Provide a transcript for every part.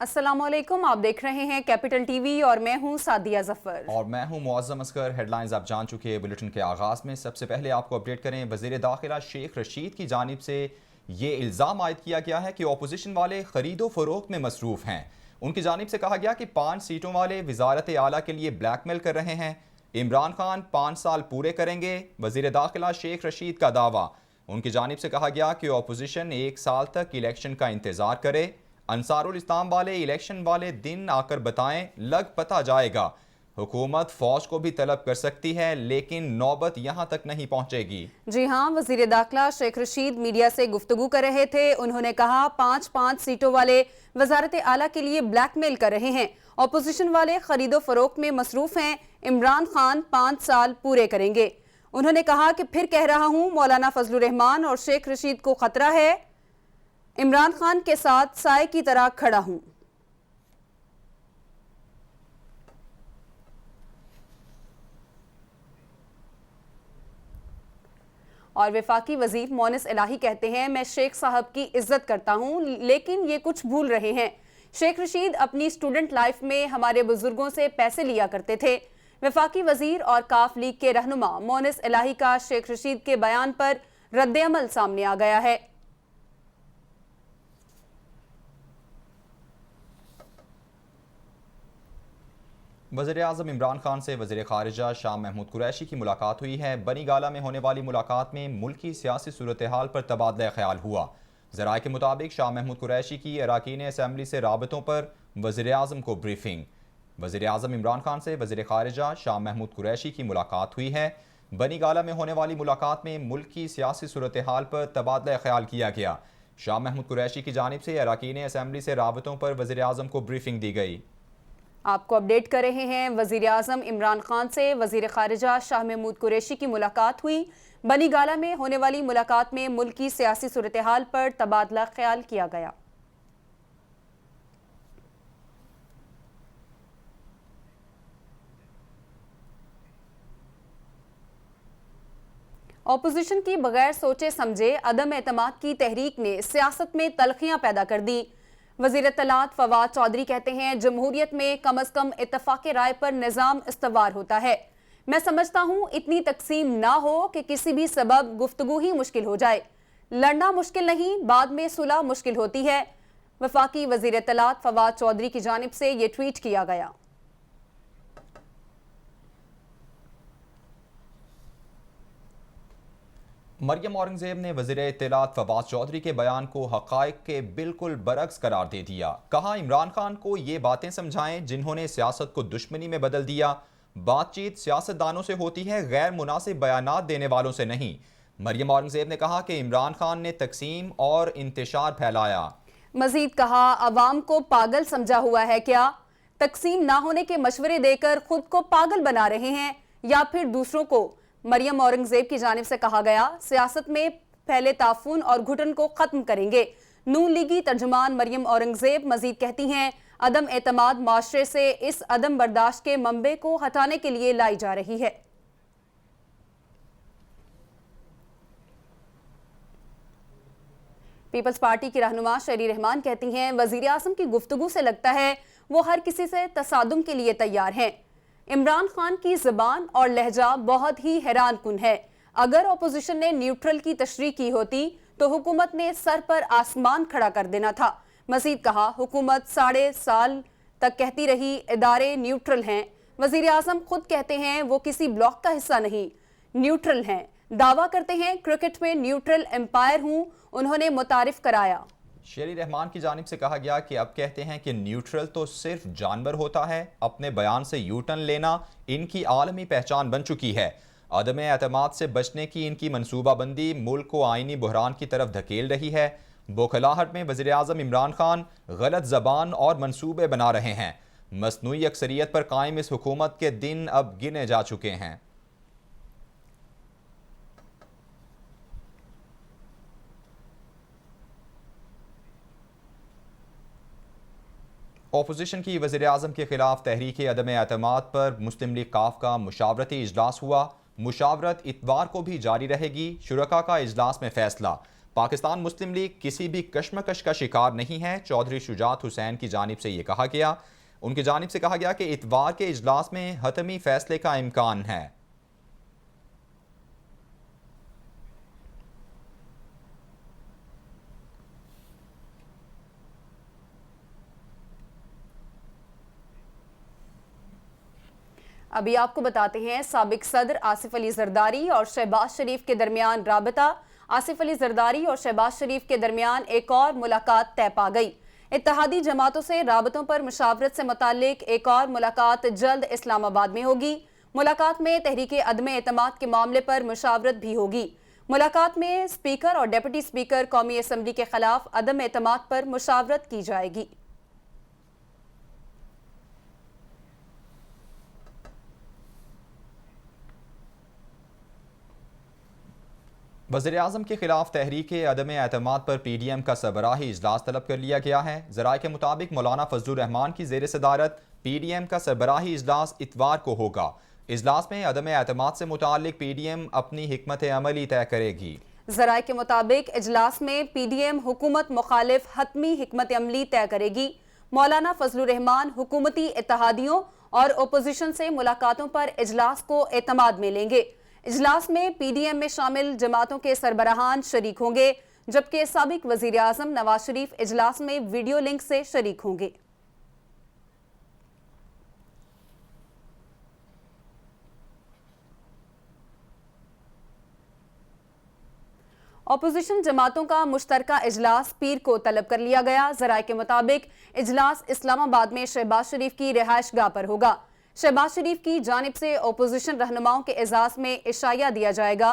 अस्सलामुअलैकुम, आप देख रहे हैं कैपिटल टीवी और मैं हूं सादिया जफर और मैं हूं मुअज़्ज़म असगर। हेडलाइंस आप जान चुके हैं। बुलेटिन के आगाज़ में सबसे पहले आपको अपडेट करें, वज़ीर दाखिला शेख रशीद की जानिब से ये इल्ज़ाम आयद किया गया है कि अपोजिशन वाले खरीदो फरोख्त में मसरूफ़ हैं। उनकी जानिब से कहा गया कि 5 सीटों वाले वज़ारत आला के लिए ब्लैकमेल कर रहे हैं। इमरान खान 5 साल पूरे करेंगे, वज़ीर दाखिला शेख रशीद का दावा। उनकी जानिब से कहा गया कि अपोजिशन 1 साल तक इलेक्शन का इंतज़ार करे। अंसारुल इस्लाम वाले इलेक्शन वाले दिन आकर बताएं, लग पता जाएगा। हुकूमत फौज को भी तलब कर सकती है, लेकिन नौबत यहां तक नहीं पहुंचेगी। जी हां, वजीर दाखिला शेख रशीद मीडिया से गुफ्तगू कर रहे थे। उन्होंने कहा 5-5 सीटों वाले वजारत आला के लिए ब्लैकमेल कर रहे हैं। अपोजिशन वाले खरीदो फरोख्त में मसरूफ हैं। इमरान खान 5 साल पूरे करेंगे। उन्होंने कहा कि फिर कह रहा हूं, मौलाना फजलुर रहमान और शेख रशीद को खतरा है। इमरान खान के साथ साए की तरह खड़ा हूं। और वफाकी वजीर मोनिस इलाही कहते हैं, मैं शेख साहब की इज्जत करता हूं, लेकिन ये कुछ भूल रहे हैं। शेख रशीद अपनी स्टूडेंट लाइफ में हमारे बुजुर्गों से पैसे लिया करते थे। वफाकी वजीर और काफ लीग के रहनुमा मोनिस इलाही का शेख रशीद के बयान पर रद्द-ए-अमल सामने आ गया है। वज़ीर-ए-आज़म इमरान खान से वज़ीर ख़ारिजा शाह महमूद कुरैशी की मुलाकात हुई है। बनी गाला में होने वाली मुलाकात में मुल्की सियासी सूरत हाल पर तबादला ख्याल हुआ। ज़राए के मुताबिक शाह महमूद कुरैशी की अरकान असम्बली से राबतों पर वज़ीर-ए-आज़म को ब्रीफिंग। वज़ीर-ए-आज़म इमरान खान से वज़ीर ख़ारिजा शाह महमूद कुरैशी की मुलाकात हुई है। बनी गाला में होने वाली मुलाकात में मुल्की सियासी सूरत हाल पर तबादला ख्याल किया गया। शाह महमूद कुरैशी की जानिब से अरकान असम्बली से राबतों पर वज़ीर-ए-आज़म को ब्रीफिंग दी गई। आपको अपडेट कर रहे हैं, वजीर आजम इमरान खान से वजीर खारिजा शाह महमूद कुरैशी की मुलाकात हुई। बनी गाला में होने वाली मुलाकात में मुल्क की सियासी सूरत हाल पर तबादला ख्याल किया गया। ऑपोजिशन की बगैर सोचे समझे अदम एतमाद की तहरीक ने सियासत में तलखियां पैदा कर दी। वज़ीर इत्तलात फवाद चौधरी कहते हैं, जमहूरियत में कम अज कम इत्तफाक राय पर निज़ाम इस्तवार होता है। मैं समझता हूँ इतनी तकसीम ना हो कि किसी भी सबब गुफ्तगू ही मुश्किल हो जाए। लड़ना मुश्किल नहीं, बाद में सुलह मुश्किल होती है। वफाकी वज़ीर इत्तलात फवाद चौधरी की जानिब से ये ट्वीट किया गया। मरियम औरंगजेब ने वज़ीर इत्तलात फवाद चौधरी के बयान को हक़ाइक़ के बिल्कुल बरक्स करार दे दिया। कहा, इमरान खान को ये बातें समझाएं जिन्होंने सियासत को दुश्मनी में बदल दिया। बातचीत सियासतदानों से होती है, गैर मुनासिब बयानात देने वालों से नहीं। मरियम औरंगजेब ने कहा कि इमरान खान ने तकसीम और इंतशार फैलाया। मजीद कहा, अवाम को पागल समझा हुआ है क्या? तकसीम ना होने के मशवरे देकर खुद को पागल बना रहे हैं या फिर दूसरों को। मरियम औरंगजेब की जानिब से कहा गया, सियासत में फैले ताफून और घुटन को खत्म करेंगे। नून लीगी तर्जुमान मरियम औरंगजेब मजीद कहती हैं, अदम एतमाद माशरे से इस अदम बर्दाश्त के मंबे को हटाने के लिए लाई जा रही है। पीपल्स पार्टी की रहनुमा शरी रहमान कहती हैं, वजीर आजम की गुफ्तगू से लगता है वो हर किसी से तसादुम के लिए तैयार हैं। इमरान खान की ज़बान और लहजा बहुत ही हैरान कुन है। अगर अपोजिशन ने न्यूट्रल की तशरीह की होती तो हुकूमत ने सर पर आसमान खड़ा कर देना था। मजीद कहा, हुकूमत 3.5 साल तक कहती रही इदारे न्यूट्रल हैं। वजीर आजम खुद कहते हैं वो किसी ब्लॉक का हिस्सा नहीं, न्यूट्रल हैं। दावा करते हैं क्रिकेट में न्यूट्रल एम्पायर हूं, उन्होंने मुतारिफ कराया। शेरी रहमान की जानिब से कहा गया कि अब कहते हैं कि न्यूट्रल तो सिर्फ जानवर होता है। अपने बयान से यू टर्न लेना इनकी आलमी पहचान बन चुकी है। अदम एतमाद से बचने की इनकी मनसूबाबंदी मुल्क को आइनी बहरान की तरफ धकेल रही है। बौखलाहट में वज़ीर आज़म इमरान खान गलत ज़बान और मनसूबे बना रहे हैं। मसनूई अक्सरियत पर कायम इस हुकूमत के दिन अब गिने जा चुके हैं। अपोजिशन की वज़ीर आज़म के खिलाफ तहरीक अदम एतमाद पर मुस्लिम लीग काफ का मुशावरती इजलास हुआ। मुशावरत इतवार को भी जारी रहेगी। शुरका का इजलास में फैसला। पाकिस्तान मुस्लिम लीग किसी भी कशमकश का शिकार नहीं है। चौधरी शुजात हुसैन की जानिब से ये कहा गया। उनकी जानिब से कहा गया कि इतवार के इजलास में हतमी फैसले का इम्कान है। अभी आपको बताते हैं, साबिक सदर आसिफ अली जरदारी और शहबाज शरीफ के दरमियान राबता। आसिफ अली जरदारी और शहबाज शरीफ के दरमियान एक और मुलाकात तय पा गई। इत्तेहादी जमातों से राबतों पर मुशावरत से मुतालिक एक और मुलाकात जल्द इस्लामाबाद में होगी। मुलाकात में तहरीक अदम एतमाद के मामले पर मुशावरत भी होगी। मुलाकात में स्पीकर और डेप्यूटी स्पीकर कौमी असम्बली के खिलाफ अदम एतमाद पर मुशावरत की जाएगी। वज़ीर आज़म के खिलाफ तहरीक अदम एतमाद पर PDM का सरबराही इजलास तलब कर लिया गया है। ज़राए के मुताबिक मौलाना फजलुर रहमान की ज़ेर सदारत PDM का सरबराही इजलास इतवार को होगा। इजलास में अदम एतमाद से मुतालिक PDM अपनी हिकमत अमली तय करेगी। ज़राए के मुताबिक इजलास में PDM हुकूमत मुखालिफ हतमी हिकमत अमली तय करेगी। मौलाना फजलुर रहमान हुकूमती इत्तेहादियों और ओपोजिशन से मुलाकातों पर इजलास को एतमाद में लेंगे। इजलास में PDM में शामिल जमातों के सरबराहान शरीक होंगे, जबकि साबिक वजीर आजम नवाज शरीफ इजलास में वीडियो लिंक से शरीक होंगे। अपोजिशन जमातों का मुश्तरका इजलास पीर को तलब कर लिया गया। ज़राए के मुताबिक इजलास इस्लामाबाद में शहबाज शरीफ की रिहाइश गाह पर होगा। शहबाज शरीफ की जानिब से ओपोजिशन रहनुमाओं के एजाज में इशाया दिया जाएगा।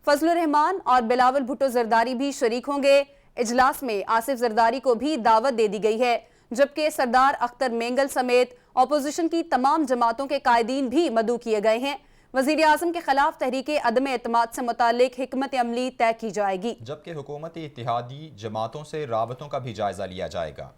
फजलुर रहमान और बिलावल भुट्टो जरदारी भी शरीक होंगे। इजलास में आसिफ जरदारी को भी दावत दे दी गई है, जबकि सरदार अख्तर मेंगल समेत ओपोजिशन की तमाम जमातों के कायदीन भी मदऊ किए गए हैं। वज़ीर आज़म के खिलाफ तहरीक अदम एतमाद से मुतालिक हिकमत अमली तय की जाएगी, जबकि हुकूमती इत्तेहादी जमातों से राबतों का भी जायजा लिया जाएगा।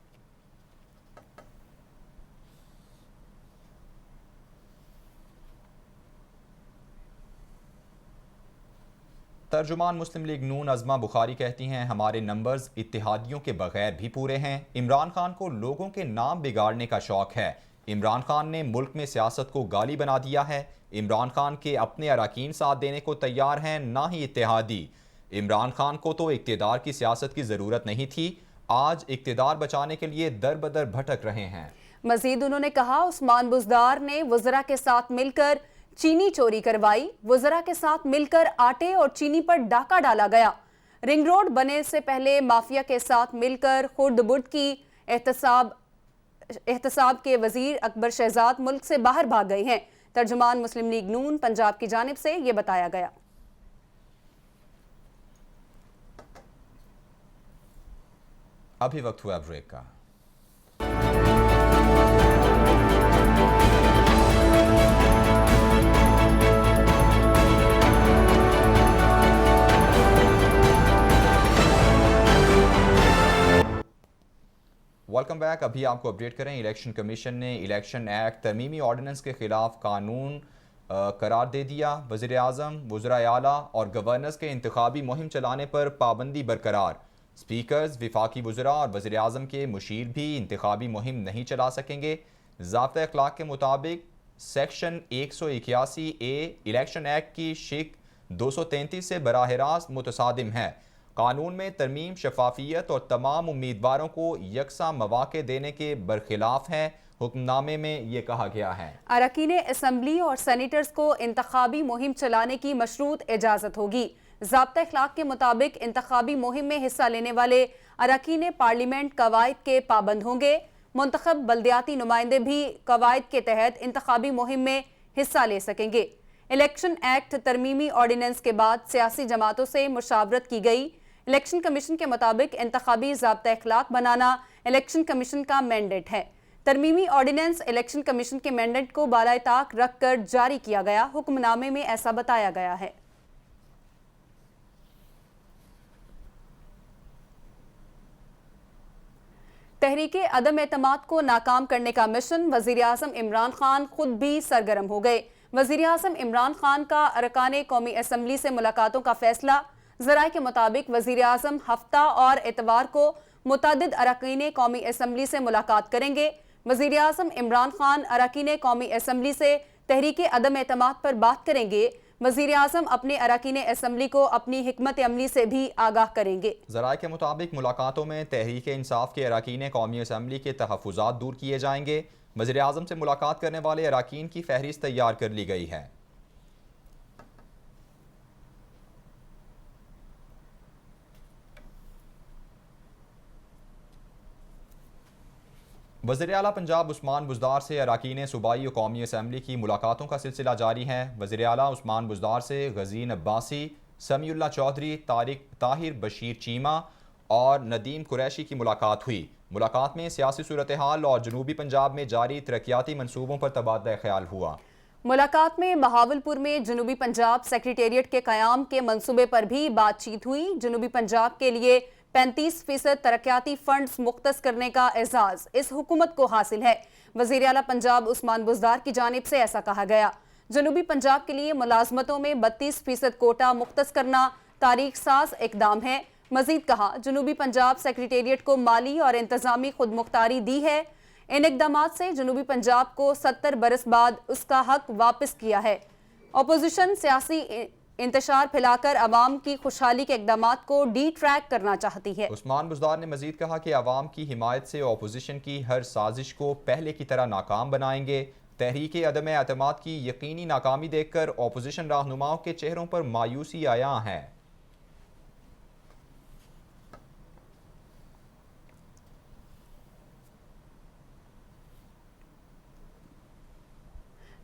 तर्जुमान मुस्लिम लीग नून अज़मा बुखारी कहती हैं, हमारे नंबर्स इत्तेहादियों के बगैर भी पूरे हैं। इमरान खान को लोगों के नाम बिगाड़ने का शौक है। इमरान खान ने मुल्क में सियासत को गाली बना दिया है। इमरान खान के अपने अरकान साथ देने को तैयार हैं, ना ही इत्तेहादी। इमरान खान को तो इक़्तिदार की सियासत की ज़रूरत नहीं थी, आज इक़्तिदार बचाने के लिए दर बदर भटक रहे हैं। मजीद उन्होंने कहा, उस्मान बुज़दार ने वज़रा के साथ मिलकर चीनी चोरी करवाई। वज़रा के साथ मिलकर आटे और चीनी पर डाका डाला गया। रिंग रोड बनने से पहले माफिया के साथ मिलकर खुर्द बुर्द की। एहतसाब के वजीर अकबर शहजाद मुल्क से बाहर भाग गए हैं। तर्जुमान मुस्लिम लीग नून पंजाब की जानिब से यह बताया गया। अभी वक्त हुआ ब्रेक का। Welcome back. अभी आपको अपडेट करें, इलेक्शन कमीशन ने इलेक्शन एक्ट तरमीमी ऑर्डिनेंस के खिलाफ कानून करार दे दिया। वज़ीर आज़म, वज़राए आला और गवर्नर्स के इंतखाबी मुहिम चलाने पर पाबंदी बरकरार। स्पीकर्स, विफाकी वज़रा और वज़ीर आज़म के मुशीर भी इंतखाबी मुहिम नहीं चला सकेंगे। ज़ाब्ता अखलाक के मुताबिक सेक्शन 181A इलेक्शन एक्ट की शिक 233 से बराह रास्त मुतसादिम है। कानून में तरमीम शफाफियत और तमाम उम्मीदवारों को यकसा मौक़े देने के बरखिलाफ है। हुक्मनामे में ये कहा गया है, अरकान असम्बली और सेनेटर्स को इंतखाबी मुहिम चलाने की मशरूत इजाज़त होगी। ज़ाब्ता अखलाक के मुताबिक इंतखाबी मुहिम में हिस्सा लेने वाले अरकान पार्लियामेंट कवायद के पाबंद होंगे। मुंतखब बल्दियाती नुमाइंदे भी कवायद के तहत इंतखाबी मुहिम में हिस्सा ले सकेंगे। इलेक्शन एक्ट तरमीमी ऑर्डिनेंस के बाद सियासी जमातों से मुशावरत की गई। इलेक्शन कमीशन के मुताबिक इंतखाबी ज़ाब्ता अखलाक बनाना इलेक्शन कमीशन का मैंडेट है। तरमीमी ऑर्डिनेंस इलेक्शन कमीशन के मैंडेट को बालाए ताक रख कर जारी किया गया। हुक्मनामे में ऐसा बताया गया है। तहरीक अदम एतमाद को नाकाम करने का मिशन, वज़ीर आज़म इमरान खान खुद भी सरगर्म हो गए। वज़ीर आज़म इमरान खान का अरकान कौमी असम्बली से मुलाकातों का फैसला जराये के मुताबिक वजीर आजम हफ्ता और इतवार को मुतअद्दिद अरकान कौमी असम्बली से मुलाकात करेंगे। वजीर आजम इमरान खान अरकान कौमी असम्बली से तहरीक अदम एतमाद पर बात करेंगे। वजीर आजम अपने अरकान असम्बली को अपनी हिकमत अमली से भी आगाह करेंगे। ज़राए के मुताबिक मुलाकातों में तहरीक इंसाफ के अरकान कौमी असम्बली के तहफ़्फ़ुज़ात दूर किए जाएंगे। वज़ीर आज़म से मुलाकात करने वाले अरकान की फहरिस्त तैयार कर ली गई है। वज़ीर आला पंजाब उस्मान बुज़दार से अरकान सूबाई और कौमी असम्बली की मुलाकातों का सिलसिला जारी है। वज़ीर आला उस्मान बुज़दार से गज़ीन अब्बासी, समीउल्लाह चौधरी, ताहिर बशीर चीमा और नदीम कुरैशी की मुलाकात हुई। मुलाकात में सियासी सूरत हाल और जनूबी पंजाब में जारी तरक्याती मनसूबों पर तबादला ख्याल हुआ। मुलाकात में बहावलपुर में जनूबी पंजाब सेक्रेटेरिएट के क़याम के मंसूबे पर भी बातचीत हुई। जनूबी पंजाब के लिए 35% तरक्याती फंड्स मुख्तस करने का एजाज इस हुकूमत को हासिल है। वज़ीर आला पंजाब उस्मान बुज़दार की जानिब से ऐसा कहा गया। जनूबी पंजाब के लिए मुलाजमतों में 32% कोटा मुख्तस करना तारीख साज इकदाम है। मजीद कहा, जनूबी पंजाब सेक्रेटेरिएट को माली और इंतजामी खुद मुख्तारी दी है। इन इकदामात से जनूबी पंजाब को 70 बरस बाद उसका हक वापस किया है। अपोजिशन सियासी इंतशार फैलाकर अवाम की खुशहाली के इकदामात को डी ट्रैक करना चाहती है। उस्मान बुज़दार ने मजीद कहा कि अवाम की हिमायत से अपोजिशन की हर साजिश को पहले की तरह नाकाम बनाएंगे। तहरीक अदम एतमाद की यकीनी नाकामी देखकर अपोजिशन रहनुमाओं के चेहरों पर मायूसी आया है।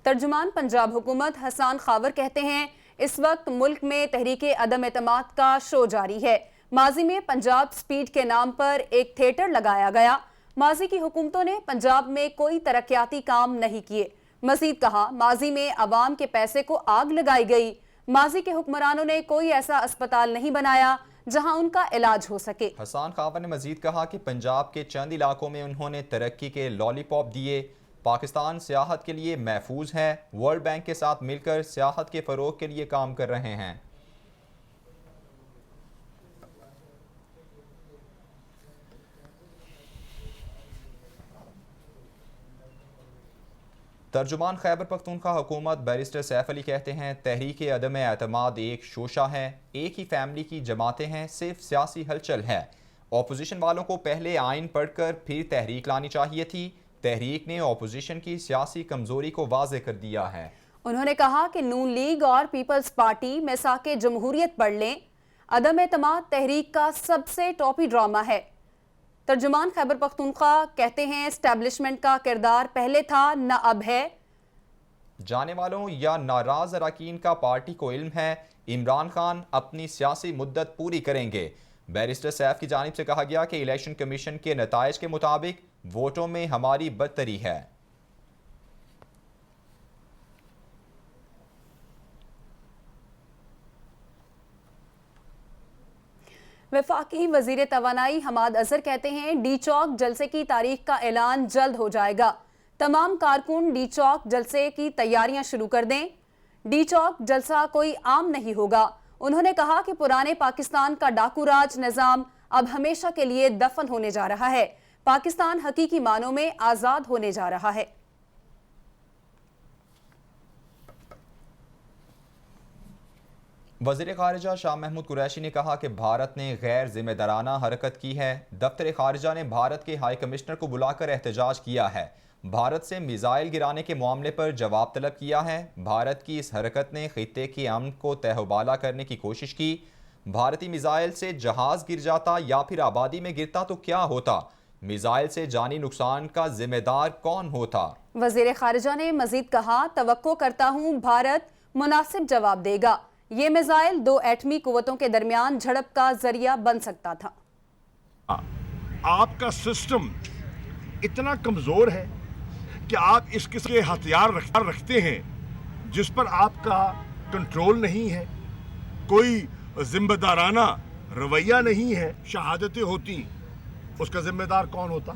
तर्जुमान पंजाब हुकूमत हसन खावर कहते हैं, इस वक्त मुल्क में तहरीक अदम एतमाद का शो जारी है। माजी में पंजाब स्पीड के नाम पर एक थिएटर लगाया गया। माजी की हुकूमतों ने पंजाब में कोई तरक्याती काम नहीं किए। मजीद कहा, माजी में अवाम के पैसे को आग लगाई गई। माजी के हुक्मरानों ने कोई ऐसा अस्पताल नहीं बनाया जहां उनका इलाज हो सके। हसन खावर ने मजीद कहा कि पंजाब के चंद इलाकों में उन्होंने तरक्की के लॉलीपॉप दिए। पाकिस्तान सियाहत के लिए महफूज है। वर्ल्ड बैंक के साथ मिलकर सियाहत के फ़रोग के लिए काम कर रहे हैं। तर्जुमान खैबर पख्तूनख्वा हुकूमत बैरिस्टर सैफ अली कहते हैं, तहरीक अदम एतमाद एक शोशा है, एक ही फैमिली की जमातें हैं, सिर्फ सियासी हलचल है। अपोजिशन वालों को पहले आइन पढ़कर फिर तहरीक लानी चाहिए थी। तहरीक ने अपोजिशन की सियासी कमजोरी को वाज़े कर दिया है। उन्होंने कहा कि नून लीग और पीपल्स पार्टी मिसाके जमहूरियत पढ़ लें। अदम एतमाद तहरीक का सबसे टॉपी ड्रामा है। तर्जुमान खैबर पख्तूनख्वा कहते हैं, एस्टैब्लिशमेंट का किरदार पहले था न अब है। जाने वालों या नाराज अरकान का पार्टी को इल्म है, इमरान खान अपनी सियासी मुद्दत पूरी करेंगे। बैरिस्टर सैफ की जानिब से कहा गया कि इलेक्शन कमीशन के नताइज के मुताबिक वोटों में हमारी बदतरी है। वफाकी वजीर तवानाई हमाद अजहर कहते हैं, डी चौक जलसे की तारीख का ऐलान जल्द हो जाएगा। तमाम कारकुन डी चौक जलसे की तैयारियां शुरू कर दें। डी चौक जलसा कोई आम नहीं होगा। उन्होंने कहा कि पुराने पाकिस्तान का डाकू राज निजाम अब हमेशा के लिए दफन होने जा रहा है। पाकिस्तान हकीकी मानों में आजाद होने जा रहा है। वज़ीर ख़ारिजा शाह महमूद कुरैशी ने कहा कि भारत ने गैर जिम्मेदाराना हरकत की है। दफ्तर ख़ारिजा ने भारत के हाई कमिश्नर को बुलाकर एहतजाज किया है। भारत से मिसाइल गिराने के मामले पर जवाब तलब किया है। भारत की इस हरकत ने खित्ते के अमन को तहबाला करने की कोशिश की। भारतीय मिसाइल से जहाज गिर जाता या फिर आबादी में गिरता तो क्या होता? मिसाइल से जानी नुकसान का जिम्मेदार कौन होता? वज़ीर ख़ारिजा ने मजीद कहा, तवक्को करता हूँ भारत मुनासिब जवाब देगा। ये मिसाइल दो एटमी कुव्वतों के दरमियान झड़प का जरिया बन सकता था। आपका सिस्टम इतना कमजोर है कि आप इस किस्म के हथियार रखते हैं जिस पर आपका कंट्रोल नहीं है, कोई जिम्मेदाराना रवैया नहीं है। शहादतें होती, उसका जिम्मेदार कौन होता?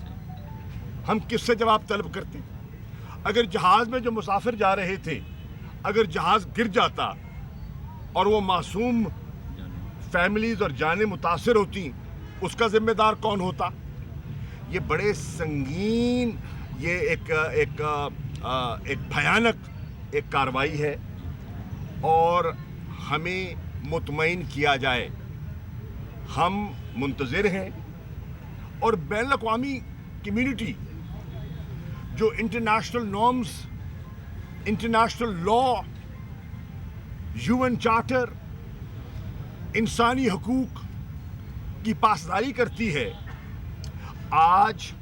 हम किससे जवाब तलब करते? अगर जहाज में जो मुसाफिर जा रहे थे, अगर जहाज गिर जाता और वो मासूम फैमिलीज और जानें मुतासिर होती, उसका जिम्मेदार कौन होता? ये बड़े संगीन, ये एक भयानक एक कार्रवाई है और हमें मुतमईन किया जाए। हम मुंतज़िर हैं और बैनुल अक़वामी कम्युनिटी जो international norms, international law, UN charter, इंसानी हकूक की पासदारी करती है, आज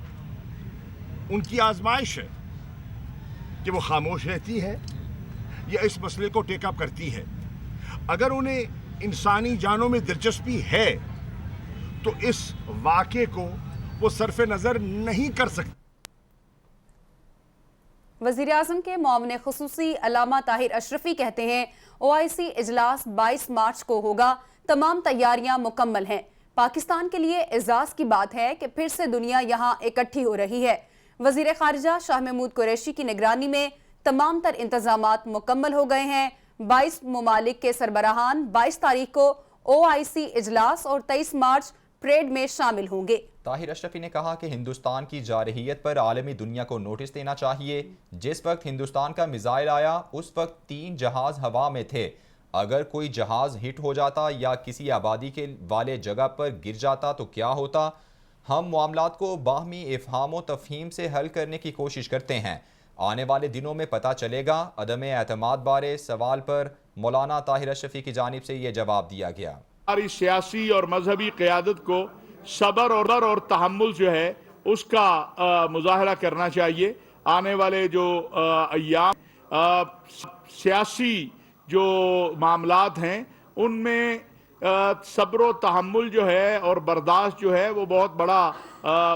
उनकी आजमाइश है कि वो खामोश रहती है या इस मसले को टेकअप करती है। अगर उन्हें इंसानी जानों में दिलचस्पी है तो इस वाक़े को वो सरफे नज़र नहीं कर सकते। वज़ीर आज़म के मुआविन ख़ुसूसी अल्लामा ताहिर अशरफी कहते हैं OIC इजलास 22 मार्च को होगा, तमाम तैयारियां मुकम्मल हैं। पाकिस्तान के लिए एजाज की बात है कि फिर से दुनिया यहाँ इकट्ठी हो रही है। वज़ीर ख़ारिजा शाह महमूद कुरैशी की निगरानी में तमाम तर इंतजामात मुकम्मल हो गए हैं। 22 ममालिक के सरबराहान 22 तारीख को OIC इजलास और 23 मार्च परेड में शामिल होंगे। ताहिर अशरफी ने कहा कि हिंदुस्तान की जारहियत पर आलमी दुनिया को नोटिस देना चाहिए। जिस वक्त हिंदुस्तान का मिसाइल आया उस वक्त 3 जहाज हवा में थे। अगर कोई जहाज हिट हो जाता या किसी आबादी के वाले जगह पर गिर जाता तो क्या होता? हम मामलात को बाहमी इफ़हाम व तफ़हीम से हल करने की कोशिश करते हैं। आने वाले दिनों में पता चलेगा। अदम एतमाद बारे सवाल पर मौलाना ताहिर अशरफी की जानिब से ये जवाब दिया गया। हमारी सियासी और मजहबी क़यादत को सब्र और तहम्मुल जो है उसका मुजाहरा करना चाहिए। आने वाले जो अय्याम सियासी जो मामलात हैं उनमें सब्र तहम्मुल जो है और बर्दाश्त जो है वो बहुत बड़ा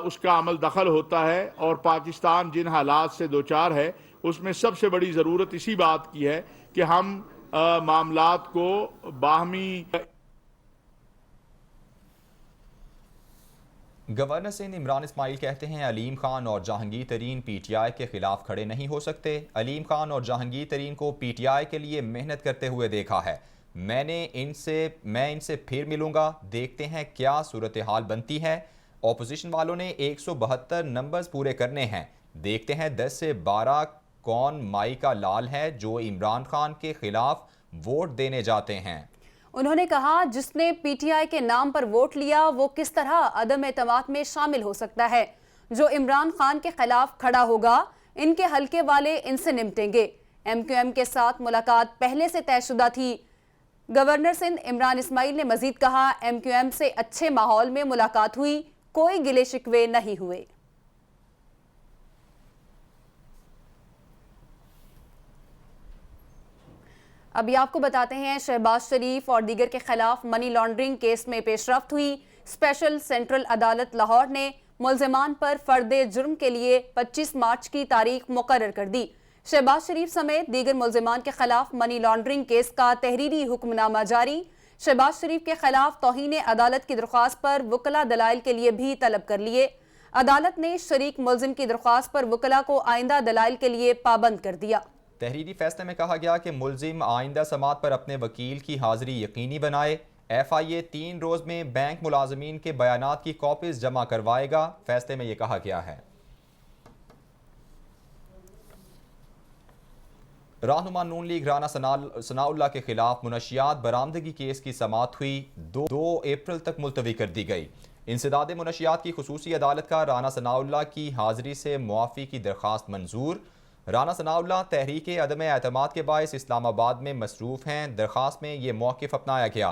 उसका अमल दखल होता है। और पाकिस्तान जिन हालात से दो चार है उसमें सबसे बड़ी ज़रूरत इसी बात की है कि हम मामलात को बाहमी। गवर्नर सिंध इमरान इस्माइल कहते हैं अलीम खान और जहांगीर तरीन PTI के खिलाफ खड़े नहीं हो सकते। अलीम खान और जहांगीर तरीन को PTI के लिए मेहनत करते हुए देखा है। मैं इनसे फिर मिलूंगा, देखते हैं क्या सूरत हाल बनती है। ऑपोजिशन वालों ने 172 नंबर्स पूरे करने हैं, देखते हैं 10 से 12 कौन माई का लाल है जो इमरान खान के खिलाफ वोट देने जाते हैं। उन्होंने कहा जिसने PTI के नाम पर वोट लिया वो किस तरह अदम एतमाद में शामिल हो सकता है। जो इमरान खान के खिलाफ खड़ा होगा इनके हल्के वाले इनसे निपटेंगे। MQM के साथ मुलाकात पहले से तयशुदा थी। गवर्नर सिंध इमरान इस्माइल ने मजीद कहा MQM से अच्छे माहौल में मुलाकात हुई, कोई गिले शिकवे नहीं हुए। अभी आपको बताते हैं शहबाज शरीफ और दीगर के खिलाफ मनी लॉन्ड्रिंग केस में पेशरफ्त हुई। स्पेशल सेंट्रल अदालत लाहौर ने मुल्ज़िमान पर फर्दे जुर्म के लिए 25 मार्च की तारीख मुकर्रर कर दी। शहबाज शरीफ समेत दीगर मुल्ज़िमान के खिलाफ मनी लॉन्ड्रिंग केस का तहरीरी हुक्मनामा जारी। शहबाज शरीफ के खिलाफ तौहीन अदालत की दरख्वास्त पर वकला दलाइल के लिए भी तलब कर लिए। अदालत ने शरीक मुल्ज़िम की दरख्वास्त पर वकला को आइंदा दलाइल के लिए पाबंद कर दिया। तहरीरी फैसले में कहा गया कि मुल्जिम आइंदा समात पर अपने वकील की हाजिरी यकीनी बनाए। FIA 3 रोज़ में बैंक मुलाजमीन के बयानात की कॉपीज जमा करवाएगा। फैसले में यह कहा गया है। रहनुमा नून लीग राना सनाउल्लाह के खिलाफ मुनशियात बरामदगी केस की समाअत हुई 2 अप्रैल तक मुलतवी कर दी गई। इंसदाद मुनशियात की खुसूसी अदालत का राना सनाउल्लाह की हाजिरी से मुआफ़ी की दरख्वास्त मंजूर। राना सनाउल्लाह तहरीक अदम एतमाद के बायस इस्लामाबाद में मसरूफ़ हैं। दरख्वास्त में ये मौक़िफ़ अपनाया गया।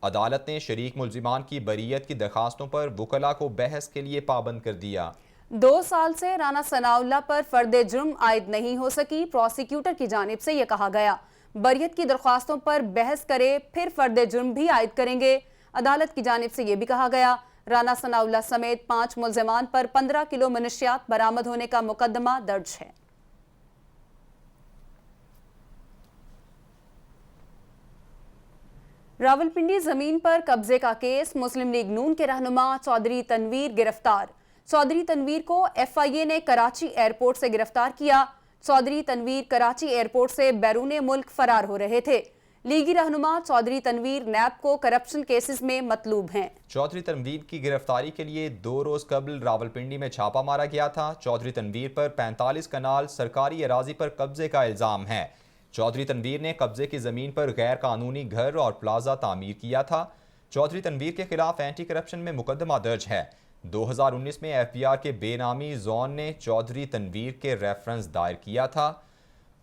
अदालत ने शरीक मुल्ज़िमान की बरीयत की दरख्वास्तों पर वकला को बहस के लिए पाबंद कर दिया। 2 साल से राना सनाउल्लाह पर फर्दे जुर्म आयद नहीं हो सकी। प्रोसिक्यूटर की जानिब से यह कहा गया बरीयत की दरख्वास्तों पर बहस करे फिर फर्दे जुर्म भी आयद करेंगे। अदालत की जानिब से यह भी कहा गया राना सनाउल्लाह समेत 5 मुल्ज़िमान पर 15 किलो मनशियात बरामद होने का मुकदमा दर्ज है। रावलपिंडी जमीन पर कब्जे का केस, मुस्लिम लीग नून के रहनुमा चौधरी तनवीर गिरफ्तार। चौधरी तनवीर को FIA ने कराची एयरपोर्ट से गिरफ्तार किया। चौधरी तनवीर कराची एयरपोर्ट से बैरून मुल्क फरार हो रहे थे। लीगी रहनुमा चौधरी तनवीर नैब को करप्शन केसेस में मतलूब हैं। चौधरी तनवीर की गिरफ्तारी के लिए 2 रोज कबल रावलपिंडी में छापा मारा गया था। चौधरी तनवीर पर 45 कनाल सरकारी अराजी पर कब्जे का इल्जाम है। चौधरी तनवीर ने कब्जे की जमीन पर गैर कानूनी घर और प्लाजा तामीर किया था। चौधरी तनवीर के खिलाफ एंटी करप्शन में मुकदमा दर्ज है। 2019 में FBR के बेनामी जोन ने चौधरी तनवीर के रेफरेंस दायर किया था।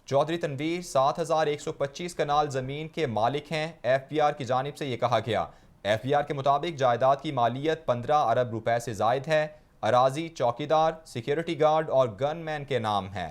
चौधरी तनवीर 7125 कनाल जमीन के मालिक हैं। FBR की जानिब से ये कहा गया। FBR के मुताबिक जायदाद की मालियत 15 अरब रुपए से जायद है। अराजी चौकीदार, सिक्योरिटी गार्ड और गनमैन के नाम है।